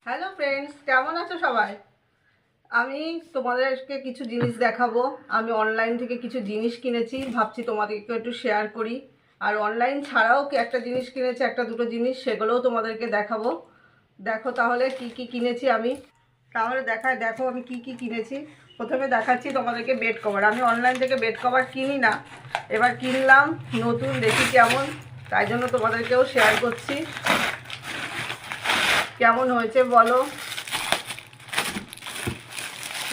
Hello friends, কেমন আছো সবাই? আমি তোমাদেরকে কিছু জিনিস দেখাবো। আমি অনলাইন থেকে কিছু জিনিস কিনেছি, ভাবছি তোমাদেরকে একটু শেয়ার করি। আর অনলাইন ছাড়াও কি একটা জিনিস কিনেছি, একটা দুটো জিনিস, সেগুলোও তোমাদেরকে দেখাবো। দেখো তাহলে কি কি কিনেছি আমি। তাহলে দেখো আমি কি কি কিনেছি। প্রথমে দেখাচ্ছি তোমাদেরকে বেড কভার। আমি অনলাইন থেকে বেড কভার কিনি না, এবার কিনলাম নতুন, দেখি কেমন, তাই জন্য তোমাদেরকেও শেয়ার করছি। কেমন হয়েছে বলো,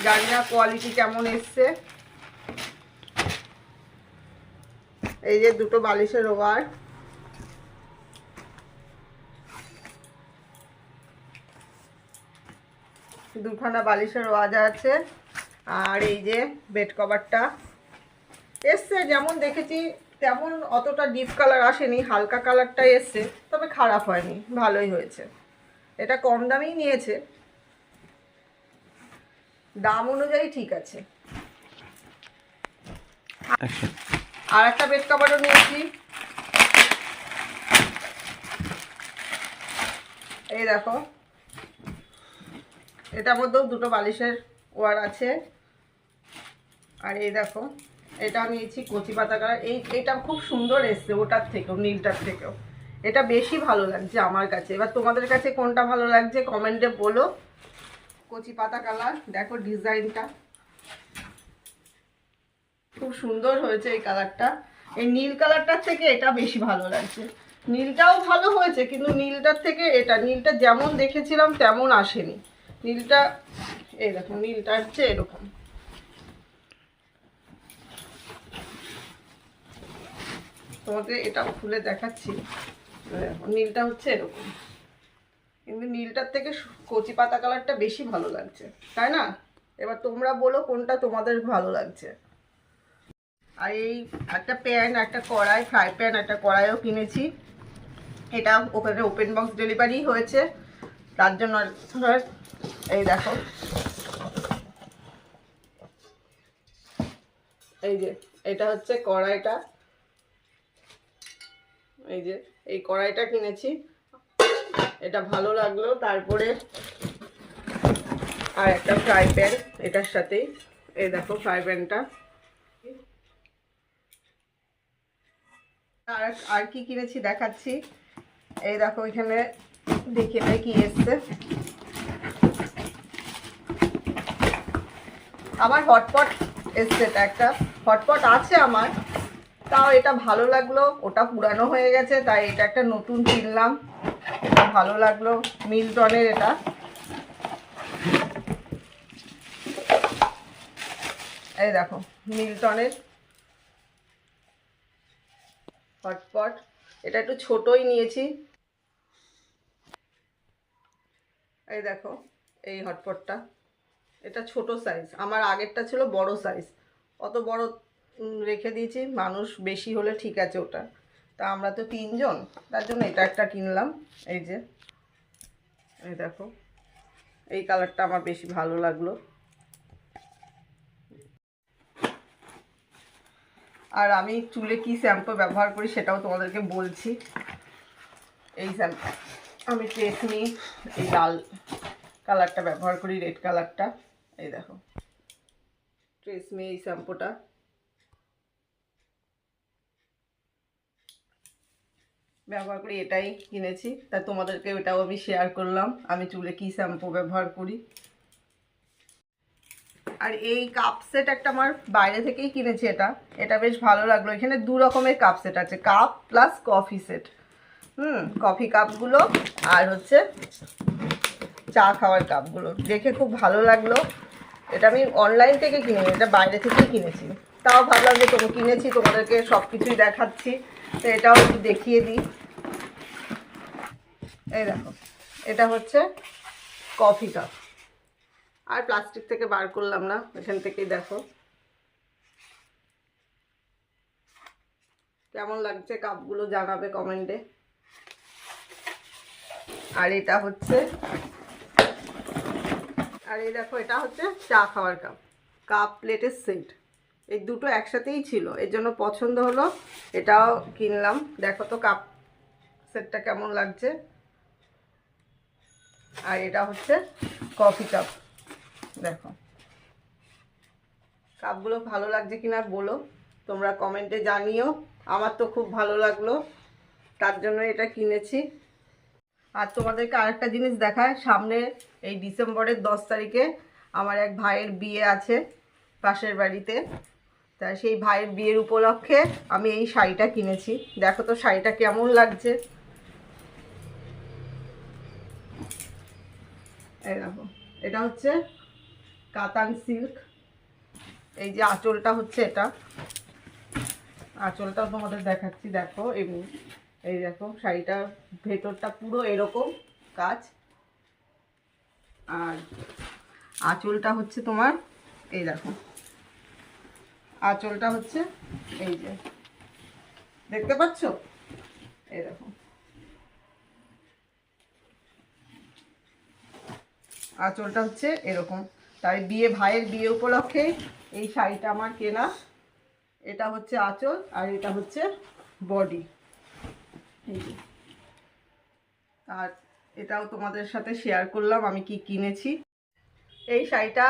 জানি না কোয়ালিটি কেমন এসছে। এই যে দুটো বালিশের ওভার, দুখানা বালিশের ওয়াজ আছে। আর এই যে বেড কভারটা এসছে, যেমন দেখেছি তেমন অতটা ডিপ কালার আসেনি, হালকা কালারটাই এসছে, তবে খারাপ হয়নি, ভালোই হয়েছে। এটা কম দামেই নিয়েছে, দাম অনুযায়ী ঠিক আছে। আর একটা বেড কভারও নিয়েছি, এই দেখো, এটার মধ্যেও দুটো বালিশের ওয়ার আছে। আর এই দেখো, এটা নিয়েছি কচি পাতা কালার। এইটা খুব সুন্দর এসছে, ওটার থেকেও, নীলটার থেকেও এটা বেশি ভালো লাগছে আমার কাছে। এবার তোমাদের কাছে কোনটা ভালো লাগছে কমেন্টে বলো। কচি পাতা কালার, দেখো ডিজাইনটা খুব সুন্দর হয়েছে এই কালারটা। এই নীল কালারটার থেকে এটা বেশি ভালো লাগছে। নীলটাও ভালো হয়েছে, কিন্তু নীলটার থেকে নীলটা যেমন দেখেছিলাম তেমন আসেনি। নীলটা, এই দেখো, নীলটা হচ্ছে এরকম, তোমাকে এটা খুলে দেখাচ্ছি। নীলটা হচ্ছে এরকম, কিন্তু নীলটার থেকে কচি পাতা কালারটা বেশি ভালো লাগছে, তাই না? এবার তোমরা বলো কোনটা তোমাদের ভালো লাগছে। আর এই একটা প্যান, একটা কড়াই, ফ্রাই প্যান, একটা কড়াইও কিনেছি। এটা ওখানে ওপেন বক্স ডেলিভারি হয়েছে, তার জন্য। এই দেখো, এই যে এটা হচ্ছে কড়াইটা, এই যে এই কড়াইটা কিনেছি, এটা ভালো লাগলো। তারপরে আর একটা ফ্রাই প্যান এটার সাথেই, এই দেখো ফ্রাই প্যানটা। আর কি কিনেছি দেখাচ্ছি, এই দেখো এখানে দেখে নেই কি এসছে। আমার হটপট এসছে, এটা একটা হটপট আছে আমার, তাও এটা ভালো লাগলো। ওটা পুরানো হয়ে গেছে, তাই এটা একটা নতুন কিনলাম, এটা ভালো লাগলো। মিল্টনের এটা, এই দেখো মিল্টনের হটপট। এটা একটু ছোটই নিয়েছি, এই দেখো এই হটপটটা, এটা ছোট সাইজ। আমার আগেরটা ছিল বড় সাইজ, অত বড় রেখে দিয়েছি, মানুষ বেশি হলে ঠিক আছে ওটা, তা আমরা তো তিনজন, তার জন্য এটা একটা কিনলাম। এই যে এই দেখো, এই কালারটা আমার বেশি ভালো লাগলো। আর আমি চুলে কি শ্যাম্পু ব্যবহার করি সেটাও তোমাদেরকে বলছি। এই শ্যাম্পু আমি ট্রেসমি এই লাল কালারটা ব্যবহার করি, রেড কালারটা, এই দেখো ট্রেসমি এই শ্যাম্পুটা ব্যবহার করি, এটাই কিনেছি, তা তোমাদেরকে ওটাও আমি শেয়ার করলাম, আমি চুলে কি শ্যাম্পু ব্যবহার করি। আর এই কাপ সেট একটা আমার বাইরে থেকেই কিনেছি, এটা বেশ ভালো লাগলো। এখানে দু রকমের কাপ সেট আছে, cup plus coffee set. Coffee কাপগুলো আর হচ্ছে চা খাওয়ার কাপগুলো, দেখে খুব ভালো লাগলো। এটা আমি অনলাইন থেকে কিনিনি, এটা বাইরে থেকেই কিনেছি, তাও ভাবলাম যে কিনেছি, তোমাদেরকে সব কিছুই দেখাচ্ছি, তো এটাও একটু দেখিয়ে দিই। এই দেখো, এটা হচ্ছে কফি কাপ, আর প্লাস্টিক থেকে বার করলাম না, এখান থেকেই দেখো কেমন লাগছে কাপগুলো, জানাবে কমেন্টে। আর এটা হচ্ছে, আর এই দেখো এটা হচ্ছে চা খাওয়ার কাপ, কাপ প্লেটের সেট। এই দুটো একসাথেই ছিল, এর জন্য পছন্দ হলো, এটাও কিনলাম। দেখো তো কাপ সেটটা কেমন লাগছে। আর এটা হচ্ছে কফি কাপ। দেখো কাপগুলো ভালো লাগছে কিনা বলো, তোমরা কমেন্টে জানিও। আমার তো খুব ভালো লাগলো, তার জন্য এটা কিনেছি। আর তোমাদেরকে আরেকটা জিনিস দেখায়, সামনে এই ডিসেম্বরের 10 তারিখে আমার এক ভাইয়ের বিয়ে আছে পাশের বাড়িতে। তা সেই ভাইয়ের বিয়ের উপলক্ষে আমি এই শাড়িটা কিনেছি। দেখো তো শাড়িটা কেমন লাগছে। এই দেখো, এটা হচ্ছে কাতান সিল্ক। এই যে আঁচলটা হচ্ছে এটা, আঁচলটাও তোমাদের দেখাচ্ছি। দেখো এমনি, এই দেখো শাড়িটার ভেতরটা পুরো এরকম কাজ, আর আঁচলটা হচ্ছে তোমার, এই দেখো আঁচলটা হচ্ছে এই যে, দেখতে পাচ্ছ? এই দেখো আঁচলটা হচ্ছে এরকম। তাই ভাইয়ের বিয়ে উপলক্ষে এই শাড়িটা আমার কেনা। এটা হচ্ছে আঁচল আর এটা হচ্ছে বডি। আর এটাও তোমাদের সাথে শেয়ার করলাম আমি কি কিনেছি। এই শাড়িটা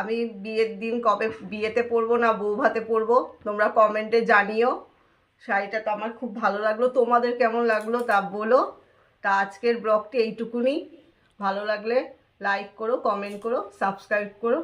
আমি বিয়ের দিন কবে বিয়েতে পরবো না বউ ভাতে পরবো, তোমরা কমেন্টে জানিও। শাড়িটা তো আমার খুব ভালো লাগলো, তোমাদের কেমন লাগলো তা বলো। তা আজকের ব্লগটি এইটুকুনি। ভালো লাগলে লাইক করো, কমেন্ট করো, সাবস্ক্রাইব করো।